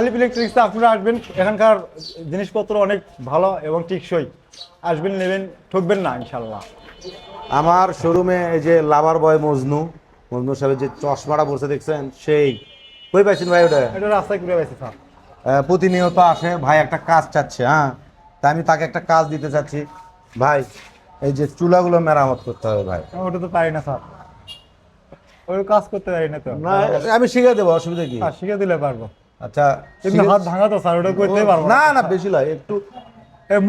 আলিপ ইলেকট্রিক্সে আপনারা আসবেন, এখানকার জিনিসপত্র অনেক ভালো এবং টেকসই। আসবেন, নেবেন, ঠকবেন না ইনশাল্লাহ। আমার শোরুমে এই যে লাভার বয় মজনু মজনু সাহেবের যে চশমাটা পড়ছে দেখছেন, সেই কই পাইছেন ভাই ওটা? এটা রাস্তায় ঘুরে পাইছে স্যার। প্রতিনিয়ত আসে ভাই, একটা কাজ চাচ্ছে। হ্যাঁ, তা আমি তাকে একটা কাজ দিতে চাচ্ছি ভাই। এই যে চুলাগুলো মেরামত করতে হবে ভাই। ওটা তো পারি না স্যার, ওই কাজ করতে পারি না তো। না, আমি শিখে দেবো, অসুবিধা কি? শিখে দিলে পারবো, আচ্ছা, কিন্তু হাত ভাঙা তো স্যার, ওটা করতে পারবো না না বেশি লয়, একটু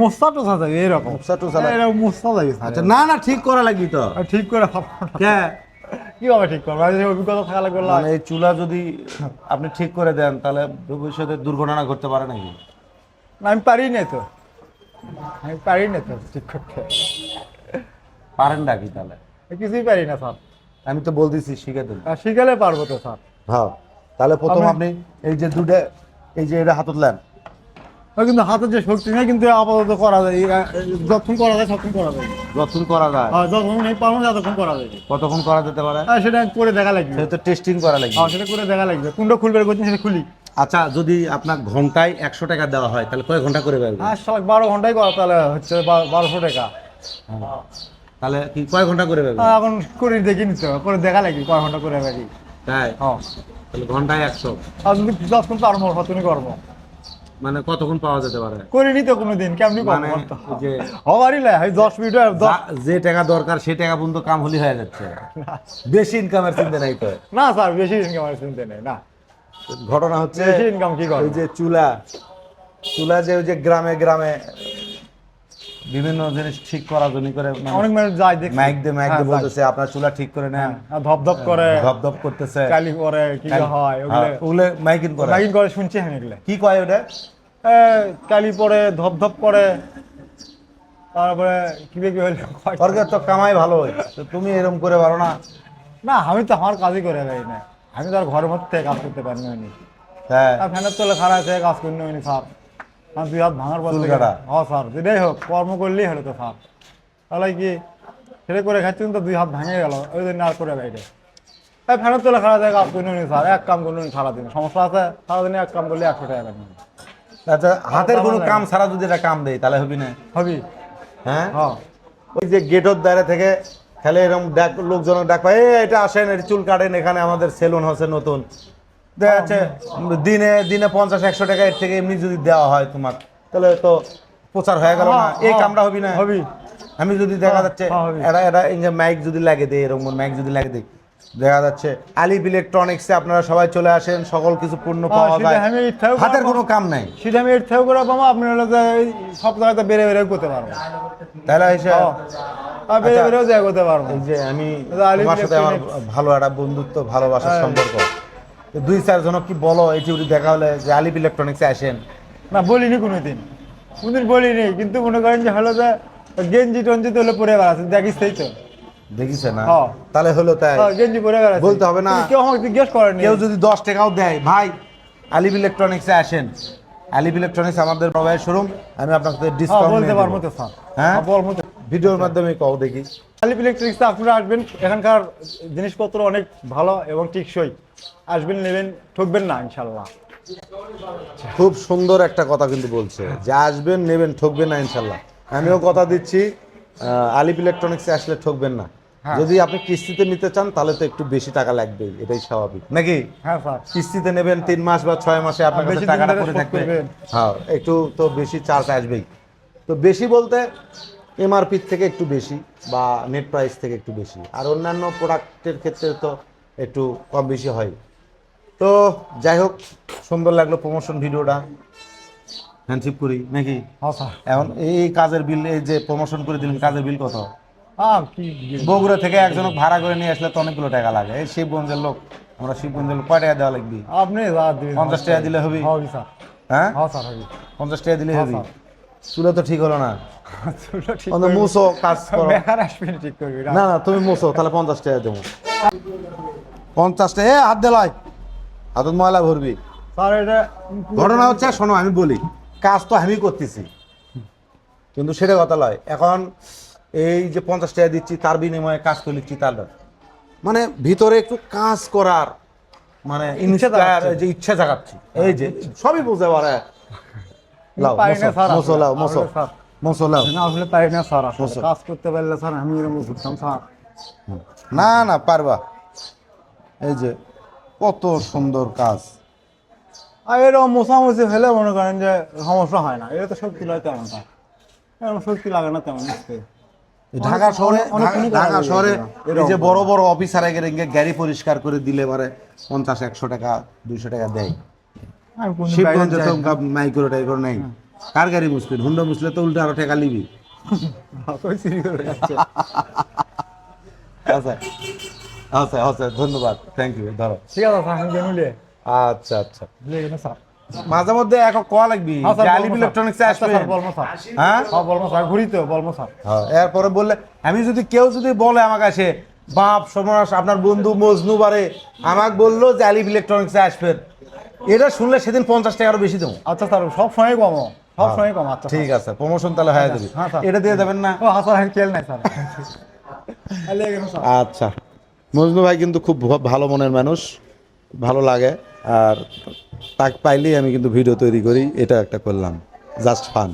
মোস্তা টোসা যাবে এইরকম। মোস্তা টোসা লাগে। এরকম মোস্তা যাবে স্যার। আচ্ছা, না না ঠিক করা লাগবে তো। ঠিক করে পারবো না। কে কিভাবে ঠিক করবো? অভিজ্ঞতা থাকা লাগবে। মানে এই চুলা যদি আপনি ঠিক করে দেন তাহলে ভবিষ্যতে দুর্ঘটনা ঘটতে পারে নাকি? না, আমি পারি না তো, আমি পারি না তো ঠিক করতে। পারেন নাকি তাহলে? কিছুই পারি না স্যার। আমি তো বলতেছি শিখে দেন। শিখালে পারবো তো স্যার। হ্যাঁ, তাহলে প্রথম আপনি এই যে দুটো, এই যে এটা হাতত নেন। কিন্তু হাতের যে শক্তি নেই, কিন্তু আপাতত করা যায়, যতক্ষণ করা যায় ততক্ষণ করা যায়। যতক্ষণ করা যায়। যতক্ষণ নেই পারবো যতক্ষণ করা যায়। কতক্ষণ করা যেতে পারে? সেটা করে দেখা লাগবে। সেটা তো টেস্টিং করা লাগবে। সেটা করে দেখা লাগবে, কোনটা খুলবে করছেন সেটা খুলি। আচ্ছা, যদি আপনার ঘন্টায় 100 টাকা দেওয়া হয় তাহলে কয় ঘন্টা করে পারবেন? 12 ঘন্টায় করা, তাহলে হচ্ছে 1200 টাকা। তাহলে কি কয় ঘন্টা করে পারবেন? এখন করে দেখি নিতে হবে, করে দেখা লাগবে কয় ঘন্টা করে পারি। তাই? হ্যাঁ, তাহলে ঘন্টায় 100 আর যদি 10 ঘন্টা পারবো তুমি করবো। মানে কতক্ষণ পাওয়া যেতে পারে? করিনি তো কোনোদিন, কেমনি মানে করবো? যে হবারই লাই 10 মিনিট। যে টাকা দরকার সেই টাকা পর্যন্ত কাম হলি হয়ে যাচ্ছে, বেশি ইনকামের চিন্তা নাই তো? না স্যার, বেশি ইনকাম আর চিন্তা নেই না। ঘটনা হচ্ছে বেশি ইনকাম কি করবো? ওই যে চুলা চুলা যে ওই যে গ্রামে গ্রামে বিভিন্ন জিনিস ঠিক করার জন্য করে অনেক মানুষ যায় দেখি, মাইক দিয়ে বলতেছে আপনার চুলা ঠিক করে নেন, ধপ করে ধপ করতেছে, কালি করে কি হয় ওগুলো মাইকিং করে। মাইকিং করে শুনছি আমি এগুলো। কি কয় ওটা? কালি পরে ধপ করে, তারপরে কি কি হইলো সরকার তো কামাই ভালো হয়, তো তুমি এরকম করে পারো না? না, আমি তো আমার কাজই করে পারি না। আমি তো আর ঘরের মধ্যে থেকে কাজ করতে পারি না। হ্যাঁ, ফ্যানের তলে খারাপ থেকে কাজ করি না স্যার। আমার 2 হাত ভাঙার পর চুল থেকে কাটা? হ্যাঁ স্যার, যেটাই হোক কর্ম করলেই হলো তো স্যার। তাহলে কি সেটা করে খাচ্ছি, তো 2 হাত ভাঙে গেল, ওই জন্য আর করে বাইরে। ফ্যানের তলে খারাপ থেকে কাজ করি না স্যার। এক কাম করলো সারাদিন, সমস্যা আছে, সারাদিনে এক কাম করলে 100 টাকা পাই। আচ্ছা, হাতের কোনো কাম ছাড়া যদি এটা কাম দেয় তাহলে হবি না? হবি। হ্যাঁ, হ্যাঁ, ওই যে গেটর দ্বারা থেকে খেলে এরকম ডাক, লোকজনের ডাক পায়, এটা আসেন, এটা চুল কাটেন, এখানে আমাদের সেলুন হচ্ছে নতুন। দেখা যাচ্ছে দিনে দিনে 50-100 টাকা এর থেকে এমনি যদি দেওয়া হয় তোমার, তাহলে তো প্রচার হয়ে গেল না? এই কামটা হবি না? হবি। আমি যদি দেখা যাচ্ছে এটা এটা এই যে মাইক যদি লাগে দেয়, এরকম মাইক যদি লাগে দেয়, দেখা যাচ্ছে আলিপ ইলেকট্রনিক্সে আপনারা সবাই চলে আসেন, সকল কিছু পূর্ণ পাওয়া যায়, হাতের কোনো কাম নাই। সেটা আমি এর থেকেও করে পাবো, আপনি হলো যে সব জায়গাতে বেড়ে বেড়ে করতে পারবো। তাহলে এসে বেড়ে বেড়েও জায়গা করতে পারবো। এই যে আমি তোমার সাথে আমার ভালো একটা বন্ধুত্ব, ভালোবাসার সম্পর্ক, 2-4 জন কি বলো এটি উঠি দেখা হলে যে আলিপ ইলেকট্রনিক্সে আসেন? না, বলিনি কোনোদিন বলিনি, কিন্তু মনে করেন যে হলো যে গেঞ্জি টঞ্জি তো হলে পরে বেড়াচ্ছে, দেখিস তাই তো। দেখিছে না? তাহলে হলো তাই গেঞ্জি পরে বেড়াচ্ছে, বলতে হবে না? কেউ আমাকে জিজ্ঞেস করেনি। কেউ যদি 10 টাকাও দেয়, ভাই আলিপ ইলেকট্রনিক্সে আসেন, আলিপ ইলেকট্রনিক্স আমাদের প্রোভাইড শোরুম, আমি আপনাদের ডিসকাউন্ট বলতে পারবো তো স্যার। হ্যাঁ, বলবো তো, ভিডিওর মাধ্যমে কও দেখি। আলিপ ইলেকট্রিক্সে আপনারা আসবেন, এখানকার জিনিসপত্র অনেক ভালো এবং টেকসই। আসবেন, নেবেন, ঠকবেন না ইনশাল্লাহ। খুব সুন্দর একটা কথা কিন্তু বলছে যে আসবেন, নেবেন, ঠকবেন না ইনশাল্লাহ। আমিও কথা দিচ্ছি, আলিপ ইলেকট্রনিক্সে আসলে ঠকবেন না। যদি আপনি কিস্তিতে নিতে চান তাহলে তো একটু বেশি টাকা লাগবেই, এটাই স্বাভাবিক নাকি? হ্যাঁ স্যার, কিস্তিতে নেবেন 3 মাস বা 6 মাসে আপনার কাছে টাকাটা পড়ে থাকবে। হ্যাঁ, একটু তো বেশি চার্জ আসবেই। তো বেশি বলতে এমআরপি থেকে একটু বেশি বা নেট প্রাইস থেকে একটু বেশি, আর অন্যান্য প্রোডাক্টের ক্ষেত্রে তো একটু কম বেশি হয়। তো যাই হোক, সুন্দর লাগলো প্রমোশন ভিডিওটা, হ্যান্ডশিপ করি নাকি? হ্যাঁ স্যার। এখন এই কাজের বিল, এই যে প্রমোশন করে দিলেন, কাজের বিল কত? কি বগুড়া থেকে একজন ভাড়া করে নিয়ে আসলে তো অনেকগুলো টাকা লাগে। এই শিবগঞ্জের লোক, আমরা শিবগঞ্জের লোক, কয় টাকা দেওয়া লাগবে? আপনি 50 টাকা দিলে হবে? হবি স্যার। হ্যাঁ হ্যাঁ স্যার, হবি। 50 টাকা দিলে হবে। স্যার। চুলে তো ঠিক হলো না, চুলটা ঠিক অন্য মুছো কাজ করো। বেকার আসবেন, ঠিক করবি না না, তুমি মুছো, তাহলে 50 টাকা দেবো। 50 টাকা, হাত দেলাই, হাতত ময়লা ভরবি। স্যার এটা ঘটনা হচ্ছে, শোনো আমি বলি, কাজ তো আমি করতেছি, কিন্তু সেটা কথা লয়। এখন এই যে 50 টাকা দিচ্ছি, তার বিনিময়ে কাজ করে নিচ্ছি, তার মানে ভিতরে একটু কাজ করার মানে ইনস্পায়ার যে ইচ্ছা জাগাচ্ছি এই যে সবই বুঝতে পারে লাও পারি না স্যার, মোসো লাও আসলে মোসো স্যার। মোসো লাও না আসলে পারি না স্যার, আসলে বুঝছো। কাজ করতে পারলে স্যার আমি এরকম ঘুরতাম স্যার। না না পারবা এই যে কত সুন্দর কাজ আর এরকম মোছামুছি হলে মনে করেন যে সমস্যা হয় না, এটা তো শক্তি লাগে তেমন না, এরকম শক্তি লাগে না তেমন বুঝতে। এই ঢাকা শহরে অনেকক্ষণই করা ঢাকা যায় শহরে এরকম। এই যে বড় বড় অফিসার আগে গাড়ি পরিষ্কার করে দিলে পারে 50-100 টাকা 200 টাকা দেয় আমি কোনদিন বাইরে শিবগঞ্জে যাই তো না। মাইক্রো টাইক্রো নাই কার গাড়ি মুসলিম হুন্ডা মুসলে তো উল্টা আরো টাকা নিবি ওই চুরি করে যাচ্ছে। আচ্ছা আচ্ছা আচ্ছা ধন্যবাদ থ্যাংক ইউ ধরো ঠিক আছে স্যার, আমি গেমুলে আচ্ছা আচ্ছা লিখে স্যার। মাঝে মধ্যে এক কল লাগবি হ্যাঁ স্যার, যে বলবো আলিম স্যার। ইলেকট্রনিক্সে আচ্ছা আসবে স্যার, বলবো স্যার। হ্যাঁ হ্যাঁ বলবো স্যার, ঘুরি তো বলবো স্যার। হ্যাঁ, এরপরে বললে আমি যদি কেউ যদি বলে আমার কাছে বাপ সমাস আপনার বন্ধু মজনু বারে আমাকে বললো যে আলিফ ইলেকট্রনিক্সে আসবেন এটা শুনলে সেদিন 50 টাকা আরো বেশি দেবো আচ্ছা স্যার, সব সময় কমো, সব সময় কম। আচ্ছা ঠিক আছে প্রমোশন তাহলে হয়ে যাবে হ্যাঁ, স্যার। এটা দিয়ে দেবেন না ও হ্যাঁ স্যার, আমি খেল নাই স্যার। লিখে স্যার। আচ্ছা মজনু ভাই কিন্তু খুব ভালো মনের মানুষ ভালো লাগে আর তাকে পাইলেই আমি কিন্তু ভিডিও তৈরি করি এটা একটা করলাম জাস্ট ফান